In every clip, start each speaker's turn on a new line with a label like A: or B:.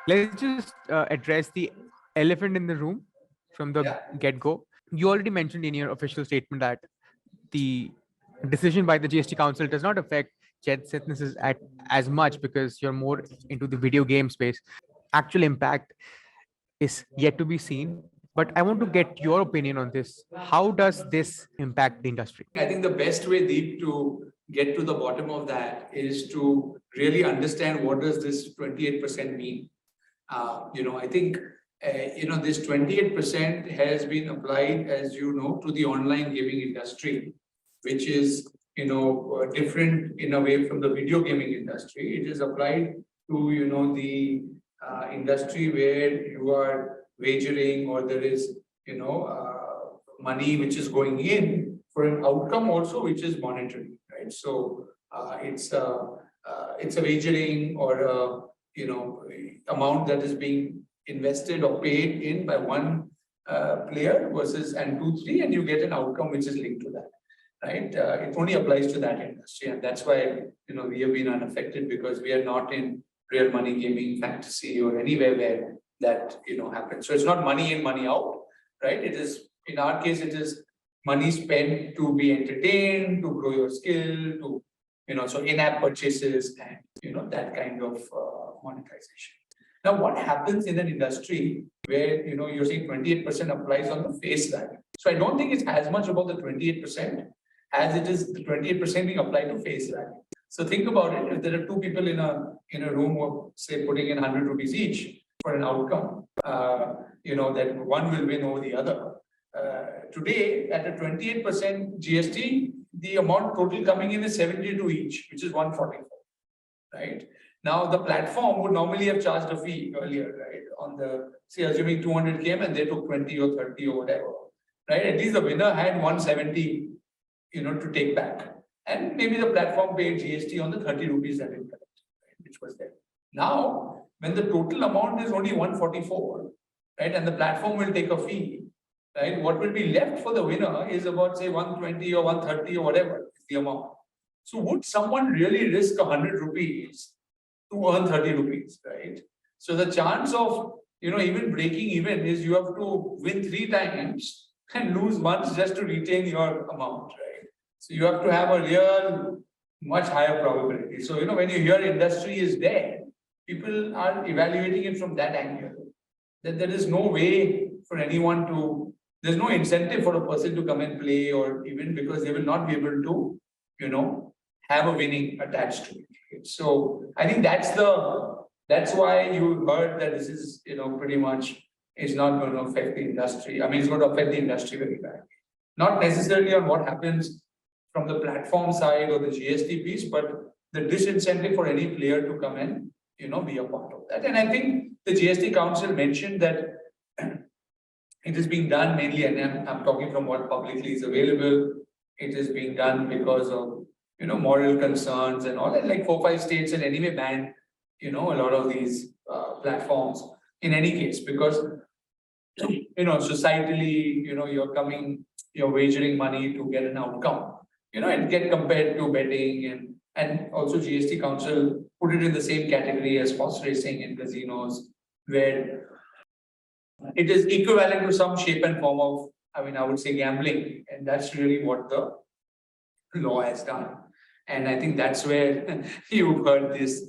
A: Let's just address the elephant in the room from the
B: Yeah.
A: get-go. You already mentioned in your official statement that the decision by the GST Council does not affect JetSynthesys at as much because you're more into the video game space. Actual impact is yet to be seen. But I want to get your opinion on this. How does this impact the industry?
B: I think the best way, Deep, to get to the bottom of that is to really understand what does this 28% mean. I think this 28% has been applied, as you know, to the online gaming industry, which is different in a way from the video gaming industry. It is applied to the industry where you are wagering, or there is money which is going in for an outcome also which is monetary, right? So it's a wagering or amount that is being invested or paid in by one player versus and 2, 3, and you get an outcome which is linked to that, right? It only applies to that industry, and that's why we have been unaffected, because we are not in real money gaming, fantasy, or anywhere where that happens. So it's not money in, money out, right? It is, in our case, it is money spent to be entertained, to grow your skill, to so in-app purchases and that kind of monetization. Now, what happens in an industry where you're saying 28% applies on the face value? So I don't think it's as much about the 28% as it is the 28% being applied to face value. So think about it. If there are two people in a room who are, say, putting in 100 rupees each for an outcome, that one will win over the other. Today, at a 28% GST, the amount total coming in is 72 each, which is 144, right? Now, the platform would normally have charged a fee earlier, right? On the, say, assuming 200 came and they took 20 or 30 or whatever, right? At least the winner had 170, to take back. And maybe the platform paid GST on the 30 rupees that it collected, right, which was there. Now, when the total amount is only 144, right, and the platform will take a fee, right, what will be left for the winner is about, say, 120 or 130 or whatever is the amount. So would someone really risk 100 rupees to earn 30 rupees, right? So the chance of, even breaking even is you have to win 3 times and lose once just to retain your amount, right? So you have to have a real much higher probability. So, when you hear industry is dead, people are evaluating it from that angle, that there is no way for anyone to, there's no incentive for a person to come and play, or even because they will not be able to, have a winning attached to it. Right? So I think that's why you heard that this is, pretty much is not going to affect the industry. I mean, it's going to affect the industry very badly. Not necessarily on what happens from the platform side or the GST piece, but the disincentive for any player to come and, be a part of that. And I think the GST Council mentioned that it is being done mainly, and I'm talking from what publicly is available. It is being done because of moral concerns and all. And like 4-5 states had anyway banned a lot of these platforms in any case, because societally you're wagering money to get an outcome, and get compared to betting, and also GST Council put it in the same category as horse racing and casinos, where it is equivalent to some shape and form of, I would say, gambling. And that's really what the law has done. And I think that's where you've heard this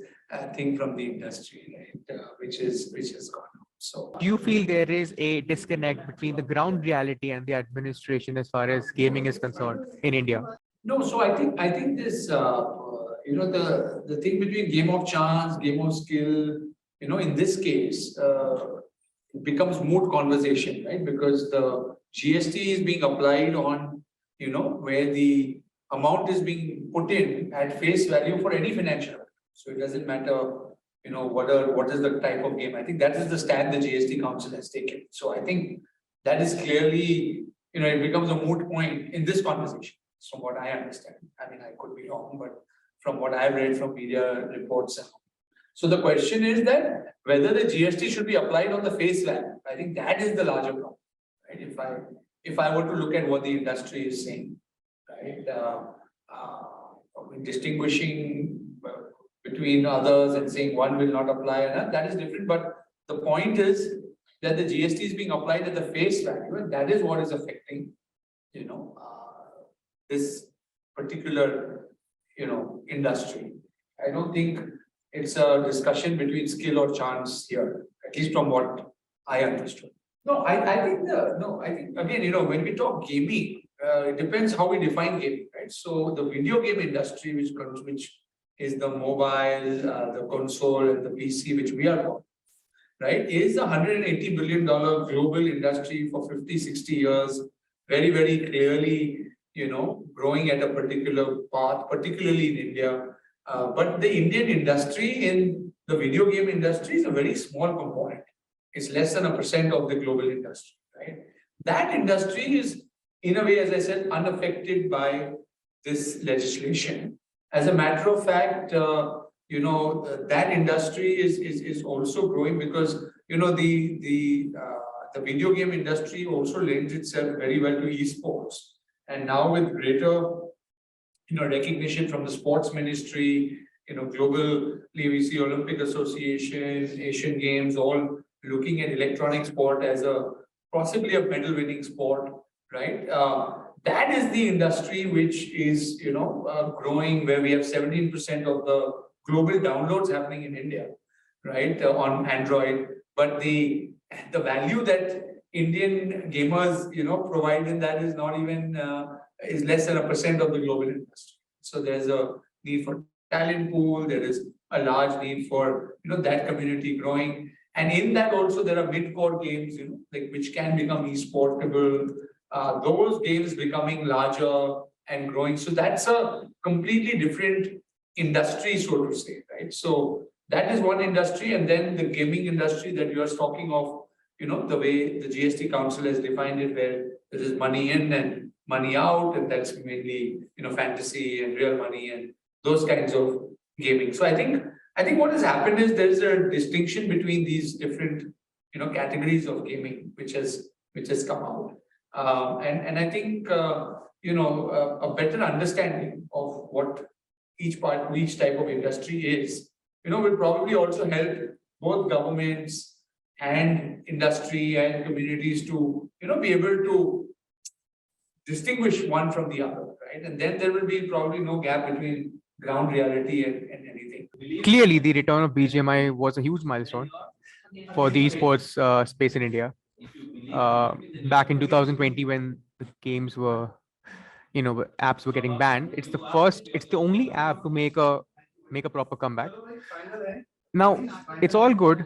B: thing from the industry, right? Which has gone on. So,
A: Do you feel there is a disconnect between the ground reality and the administration as far as gaming is concerned in India?
B: no, so I think this the thing between game of chance, game of skill, in this case, it becomes moot conversation, right? Because the GST is being applied on, where the amount is being put in at face value for any financial. So it doesn't matter, what is the type of game. I think that is the stand the GST Council has taken. So I think that is clearly, it becomes a moot point in this conversation, from what I understand. I mean, I could be wrong, but from what I've read from media reports. So the question is that whether the GST should be applied on the face value. I think that is the larger problem, right? If I were to look at what the industry is saying, right, distinguishing between others and saying one will not apply, and that is different. But The point is that the GST is being applied at the face value, and that is what is affecting, this particular, industry. I don't think it's a discussion between skill or chance here, at least from what I understood. No, I think again, when we talk gaming, it depends how we define gaming, right? So the video game industry, which is the mobile, the console, and the PC, which we are on, right, is a $180 billion global industry for 50, 60 years, very, very clearly, growing at a particular path, particularly in India. But the Indian industry in the video game industry is a very small component. It's less than 1% of the global industry, right? That industry is, in a way, as I said, unaffected by this legislation. As a matter of fact, that industry is also growing because the video game industry also lends itself very well to esports, and now with greater recognition from the sports ministry, globally we see Olympic Association, Asian Games, all looking at electronic sport as a possibly a medal winning sport, right? That is the industry which is growing, where we have 17% of the global downloads happening in India, right, on Android. But the value that Indian gamers provide in that is not even is less than 1% of the global industry. So there's a need for talent pool. There is a large need for that community growing, and in that also there are mid-core games, like which can become esportable. Those games becoming larger and growing. So that's a completely different industry, so to say, right? So that is one industry, and then the gaming industry that you are talking of, the way the GST Council has defined it, where there is money in and money out, and that's mainly fantasy and real money and those kinds of gaming. So I think what has happened is there is a distinction between these different categories of gaming which has come out. And I think a better understanding of what each type of industry is, will probably also help both governments and industry and communities to be able to distinguish one from the other, right? And then there will be probably no gap between ground reality and anything.
A: Clearly, the return of BGMI was a huge milestone for the esports space in India. Back in 2020, when the games were, apps were getting banned, it's the only app to make a proper comeback. Now, it's all good.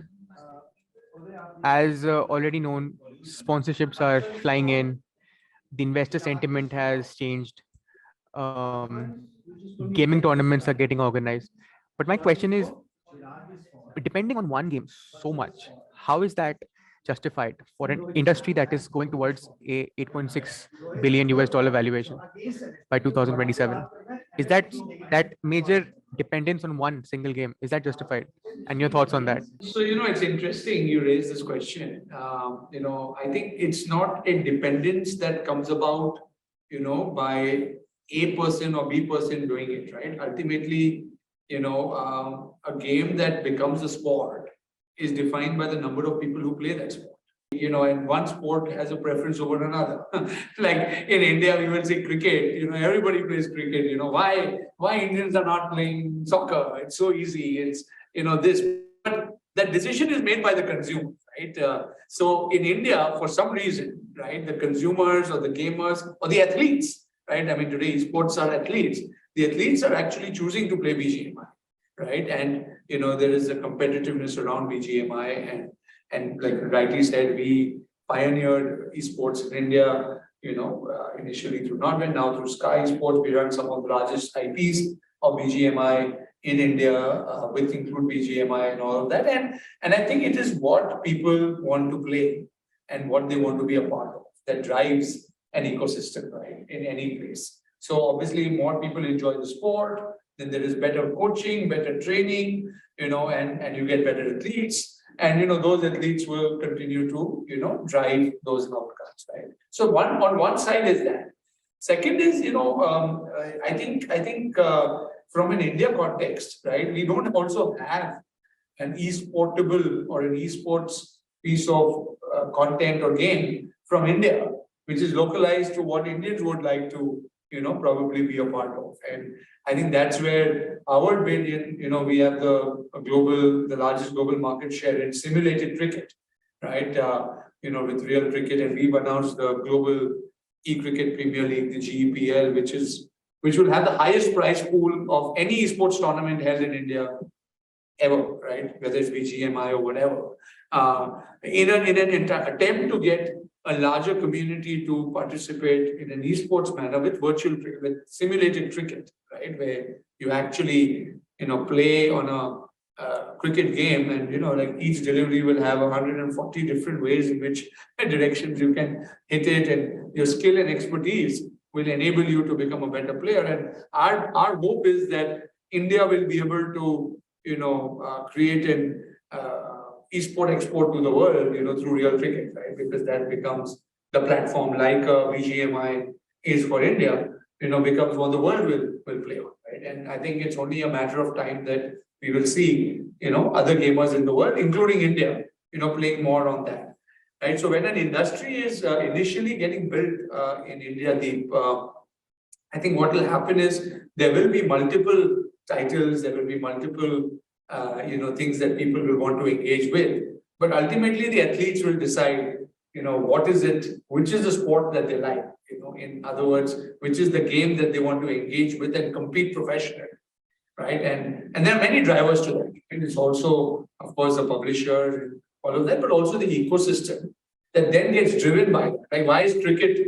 A: As already known, sponsorships are flying in. The investor sentiment has changed. Gaming tournaments are getting organized. But my question is, depending on one game so much, how is that justified for an industry that is going towards a 8.6 billion US dollar valuation by 2027? Is that major dependence on one single game, is that justified? And your thoughts on that?
B: So, it's interesting you raise this question. I think it's not a dependence that comes about, by A person or B person doing it, right? Ultimately, a game that becomes a sport is defined by the number of people who play that sport. And one sport has a preference over another. Like in India, we will say cricket. Everybody plays cricket. Why Indians are not playing soccer? It's so easy. It's this, but that decision is made by the consumer, right? So in India, for some reason, right, the consumers or the gamers or the athletes, right? I mean, today sports are athletes. The athletes are actually choosing to play BGMI, right? And there is a competitiveness around BGMI, and like rightly said, we pioneered esports in India, initially through Nodwin, now through Sky Sports. We run some of the largest IPs of BGMI in India, with include BGMI and all of that. And I think it is what people want to play and what they want to be a part of that drives an ecosystem, right, in any place. So obviously more people enjoy the sport, then there is better coaching, better training, and you get better athletes. And those athletes will continue to drive those outcomes, right? So on one side is that. Second is I think from an India context, right, we don't also have an esportable or an esports piece of content or game from India, which is localized to what Indians would like to, probably be a part of. And I think that's where our bid in, we have the largest global market share in simulated cricket, right? With real cricket, and we've announced the global e-cricket Premier League, the GEPL, which will have the highest prize pool of any esports tournament held in India ever, right? Whether it's BGMI or whatever. In an attempt to get a larger community to participate in an esports manner with with simulated cricket, right? Where you actually, play on a cricket game, and like each delivery will have 140 different ways in which directions you can hit it, and your skill and expertise will enable you to become a better player. And our hope is that India will be able to, create an esport export to the world, through real cricket, right? Because that becomes the platform, like BGMI is for India, becomes what the world will play on, right? And I think it's only a matter of time that we will see, other gamers in the world, including India, playing more on that, right? So when an industry is initially getting built in India, I think what will happen is there will be multiple titles, there will be multiple things that people will want to engage with. But ultimately, the athletes will decide, what is it, which is the sport that they like, in other words, which is the game that they want to engage with and compete professionally, right? And there are many drivers to that. And it's also, of course, the publisher and all of that, but also the ecosystem that then gets driven by that. Like, why is cricket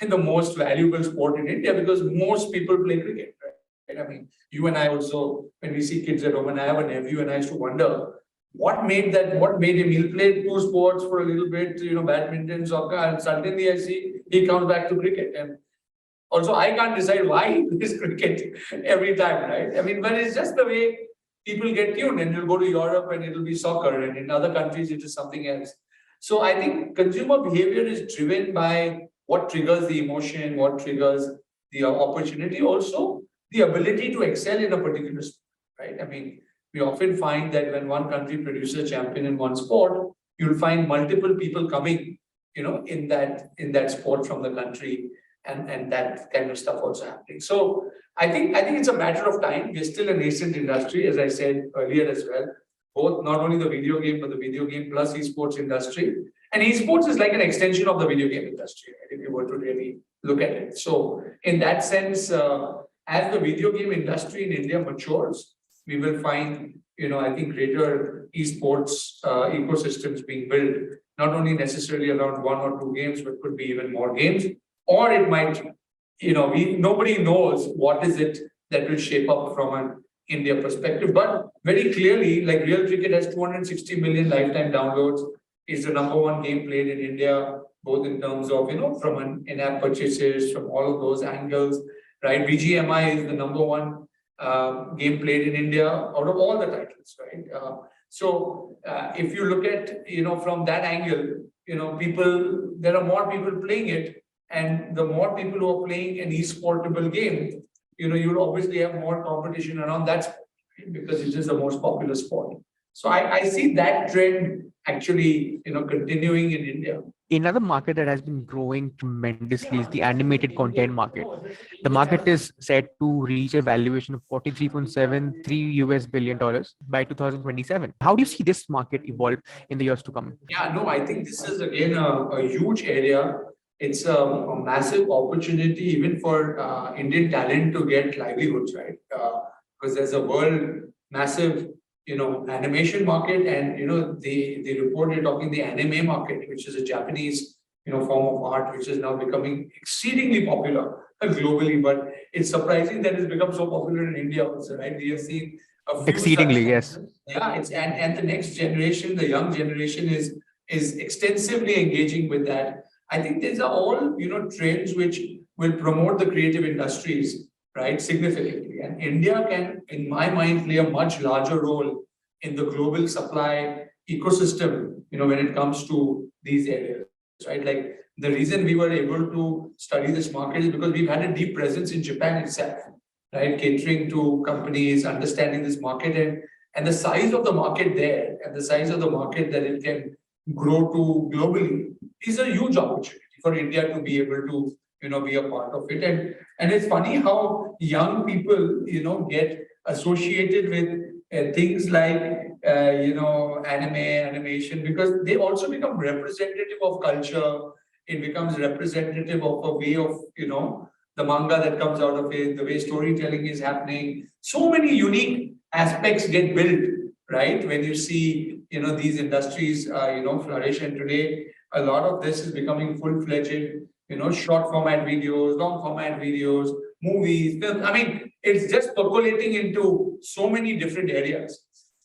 B: the most valuable sport in India? Because most people play cricket, right? I mean, you and I also, when we see kids at home, and I have a nephew, and I used to wonder what made him. He'll play two sports for a little bit, badminton, soccer, and suddenly I see he comes back to cricket. And also, I can't decide why he plays cricket every time, right? I mean, but it's just the way people get tuned, and you'll go to Europe and it'll be soccer, and in other countries it is something else. So I think consumer behavior is driven by what triggers the emotion, what triggers the opportunity, also the ability to excel in a particular sport, right? I mean, we often find that when one country produces a champion in one sport, you'll find multiple people coming, in that sport from the country, and that kind of stuff also happening. So I think it's a matter of time. We're still a nascent industry, as I said earlier as well. Both not only the video game, but the video game plus esports industry. And esports is like an extension of the video game industry, right, if you were to really look at it. So in that sense, as the video game industry in India matures, we will find, I think greater esports ecosystems being built, not only necessarily around one or two games, but could be even more games. Or it might, nobody knows what is it that will shape up from an India perspective. But very clearly, like real cricket has 260 million lifetime downloads, is the number one game played in India, both in terms of, from an in-app purchases, from all of those angles, right? BGMI is the number one game played in India out of all the titles, right? So if you look at, from that angle, there are more people playing it, and the more people who are playing an esportable game, you'll obviously have more competition around that sport, right? Because it is the most popular sport. So I see that trend actually, continuing in India.
A: Another market that has been growing tremendously is the animated content market. The market is set to reach a valuation of $43.73 billion by 2027. How do you see this market evolve in the years to come?
B: Yeah, no, I think this is again a huge area. It's a massive opportunity even for Indian talent to get livelihoods, right? Because there's a world massive, animation market, and they report you're talking the anime market, which is a Japanese, form of art, which is now becoming exceedingly popular globally. But it's surprising that it's become so popular in India also, right? We have seen a few
A: Exceedingly,
B: such,
A: yes.
B: yeah, and the next generation, the young generation is extensively engaging with that. I think these are all, trends which will promote the creative industries, right, significantly. And India can, in my mind, play a much larger role in the global supply ecosystem, when it comes to these areas, right? Like the reason we were able to study this market is because we've had a deep presence in Japan itself, right? Catering to companies, understanding this market, and the size of the market there and the size of the market that it can grow to globally is a huge opportunity for India to be able to, be a part of it. And it's funny how young people, get associated with things like, animation, because they also become representative of culture. It becomes representative of a way of, the manga that comes out of it, the way storytelling is happening. So many unique aspects get built, right? When you see, these industries, flourish. And today, a lot of this is becoming full-fledged, short format videos, long format videos, movies, films. I mean, it's just percolating into so many different areas.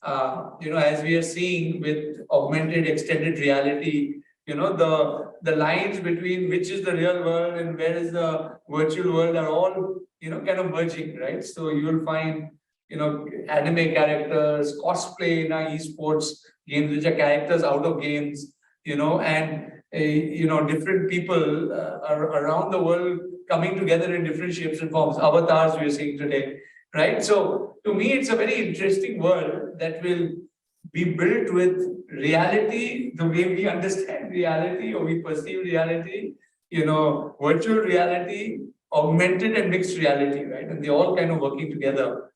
B: As we are seeing with augmented extended reality, the lines between which is the real world and where is the virtual world are all, kind of merging, right? So you will find, anime characters, cosplay in our esports games, which are characters out of games, and different people around the world coming together in different shapes and forms. Avatars we are seeing today, right? So to me, it's a very interesting world that will be built with reality, the way we understand reality or we perceive reality, virtual reality, augmented and mixed reality, right? And they're all kind of working together,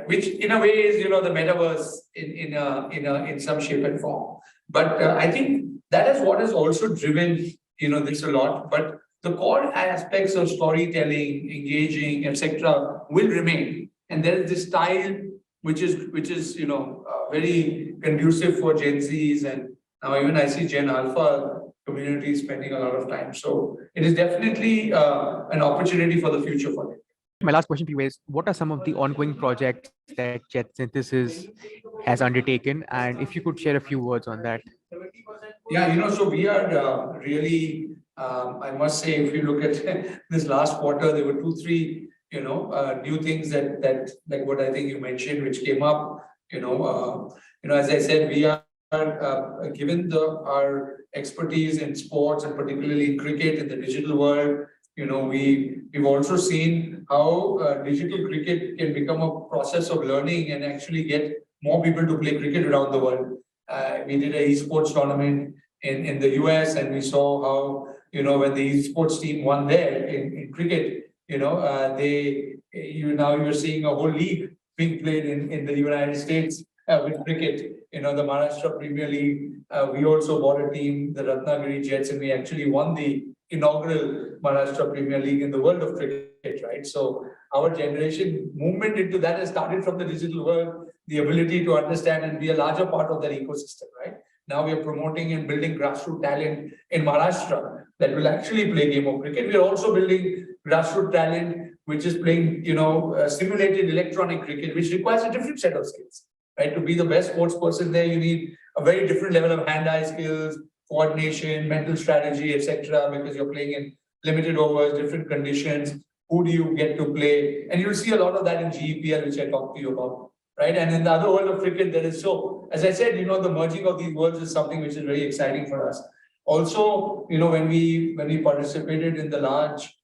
B: which in a way is, the metaverse in some shape and form. But I think that is what has also driven, this a lot. But the core aspects of storytelling, engaging, etc., will remain. And there is this style which is very conducive for Gen Zs, and now even I see Gen Alpha community spending a lot of time. So it is definitely an opportunity for the future for them.
A: My last question to you is, what are some of the ongoing projects that JetSynthesys has undertaken? And if you could share a few words on that.
B: Yeah, so we are really, I must say, if you look at this last quarter, there were 2-3, new things that like what I think you mentioned, which came up. As I said, we are given our expertise in sports and particularly in cricket in the digital world. We've also seen how digital cricket can become a process of learning and actually get more people to play cricket around the world. We did an esports tournament in the US, and we saw how, when the esports team won there in cricket, you're seeing a whole league being played in the United States with cricket. The Maharashtra Premier League, we also bought a team, the Ratnagiri Jets, and we actually won the inaugural Maharashtra Premier League in the world of cricket, right? So our generation movement into that has started from the digital world, the ability to understand and be a larger part of that ecosystem, right? Now we are promoting and building grassroots talent in Maharashtra that will actually play game of cricket. We are also building grassroots talent which is playing, simulated electronic cricket, which requires a different set of skills, right? To be the best sports person there, you need a very different level of hand-eye skills, coordination, mental strategy, etc. Because you're playing in limited overs, different conditions. Who do you get to play? And you'll see a lot of that in GEPL, which I talked to you about, right? And in the other world of cricket, there is so, as I said, the merging of these worlds is something which is very exciting for us. Also, when we participated in the large,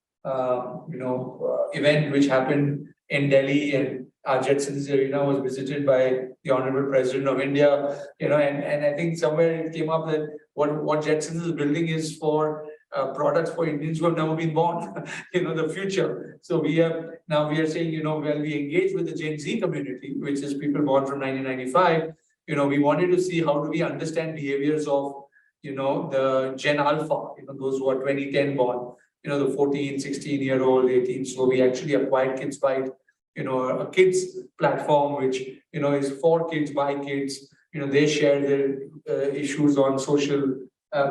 B: event which happened in Delhi, and our JetSynthesys arena was visited by the Honorable President of India, and I think somewhere it came up that what JetSynthesys is building is for products for Indians who have never been born, the future. So we are saying, when we engage with the Gen Z community, which is people born from 1995, we wanted to see how do we understand behaviors of, the Gen Alpha, those who are 2010 born, the 14, 16-year-old, 18. So we actually acquired Kids Byte, a kids platform, which, is for kids, by kids. They share their issues on social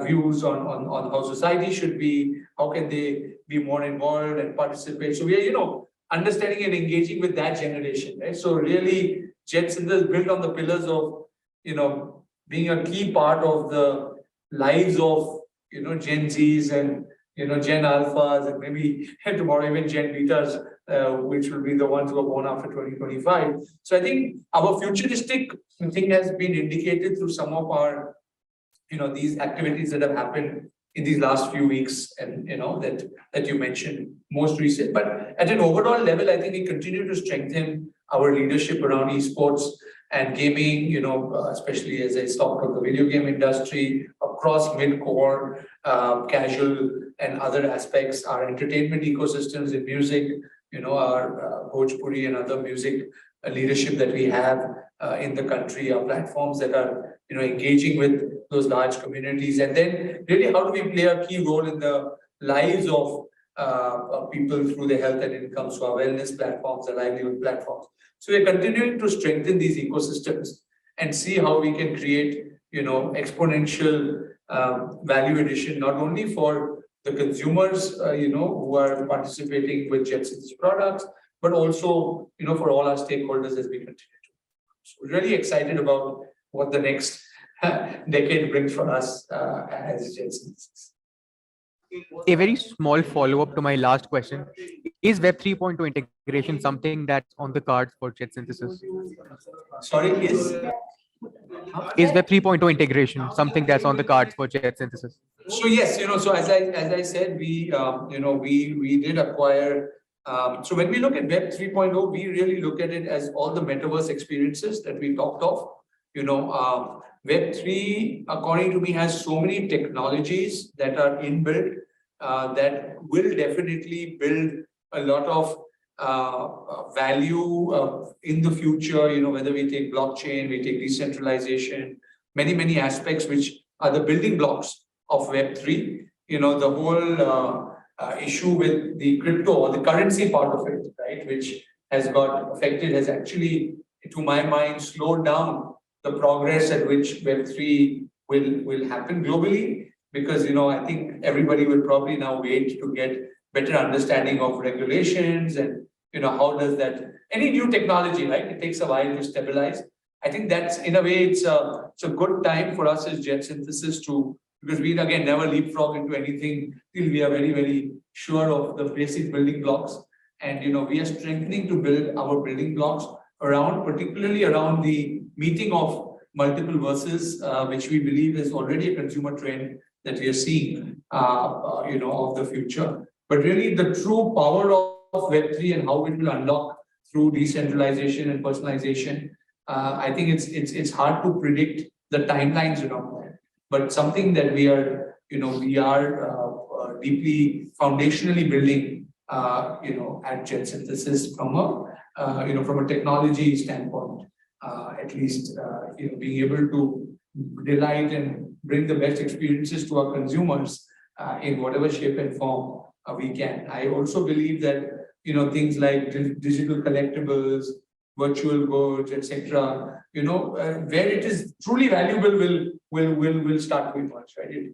B: views on how society should be, how can they be more involved and participate. So we are, understanding and engaging with that generation, right? So really, JetSynthesys is built on the pillars of, being a key part of the lives of, Gen Zs and, Gen Alphas, and maybe tomorrow even Gen Betas, which will be the ones who are born after 2025. So I think our futuristic thing has been indicated through some of our, these activities that have happened in these last few weeks, and that you mentioned most recent. But at an overall level, I think we continue to strengthen our leadership around esports. and gaming, especially as I talked of the video game industry, across mid-core, casual, and other aspects, our entertainment ecosystems in music, our Bhojpuri and other music leadership that we have in the country, our platforms that are, engaging with those large communities. And then really, how do we play a key role in the lives of people through their health and income, so our wellness platforms, the livelihood platforms. So we're continuing to strengthen these ecosystems and see how we can create, exponential value addition, not only for the consumers, who are participating with JetSynthesys products, but also, for all our stakeholders as we continue to. So we're really excited about what the next decade brings for us as JetSynthesys.
A: A very small follow-up to my last question. Is Web 3.0 integration something that's on the cards for JetSynthesys?
B: Sorry,
A: Is Web 3.0 integration something that's on the cards for JetSynthesys?
B: So yes, so as I said, we did acquire. So when we look at Web 3.0, we really look at it as all the metaverse experiences that we talked of. Web 3, according to me, has so many technologies that are inbuilt that will definitely build a lot of value in the future, whether we take blockchain, we take decentralization, many aspects which are the building blocks of Web 3. The whole issue with the crypto or the currency part of it, right, which has got affected, has actually, to my mind, slowed down the progress at which Web 3 will happen globally, because, I think everybody will probably now wait to get better understanding of regulations and, how does that, any new technology, right? It takes a while to stabilize. I think that's, in a way, it's a good time for us as JetSynthesys because we, again, never leapfrog into anything till we are very, very sure of the basic building blocks. And, we are strengthening to build our building blocks particularly around the meeting of multiple verses, which we believe is already a consumer trend that we are seeing, of the future. But really, the true power of Web 3 and how it will unlock through decentralization and personalization, I think it's hard to predict the timelines around that. But something that we are deeply foundationally building, at JetSynthesys from a technology standpoint, at least, being able to delight and bring the best experiences to our consumers in whatever shape and form we can. I also believe that, things like digital collectibles, virtual goods, etc., where it is truly valuable will start to emerge, right?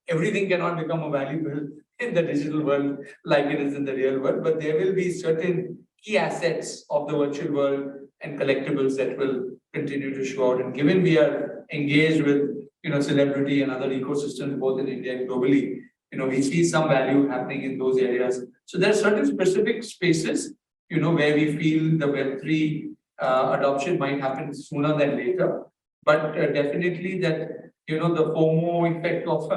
B: Everything cannot become a valuable in the digital world like it is in the real world, but there will be certain key assets of the virtual world and collectibles that will continue to show out. And given we are engaged with, celebrity and other ecosystems, both in India and globally, we see some value happening in those areas. So there are certain specific spaces, where we feel the Web3 adoption might happen sooner than later. But definitely that, the FOMO effect of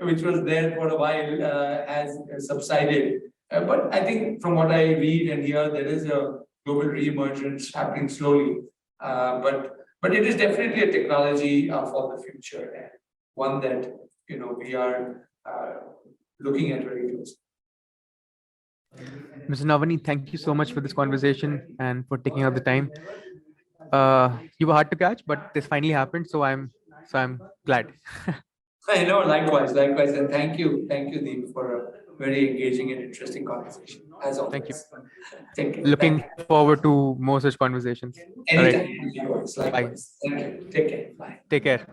B: which was there for a while has subsided. But I think from what I read and hear, there is a global re-emergence happening slowly. But it is definitely a technology for the future, and one that, we are looking at very closely.
A: Mr. Navani, thank you so much for this conversation and for taking up the time. You were hard to catch, but this finally happened, so I'm glad.
B: I know, likewise, and thank you, Deep, for a very engaging and interesting conversation. As always.
A: Thank you.
B: Take care.
A: Looking forward to more such conversations.
B: Anytime.
A: All right.
B: Likewise. Thank you. Take care. Bye.
A: Take care.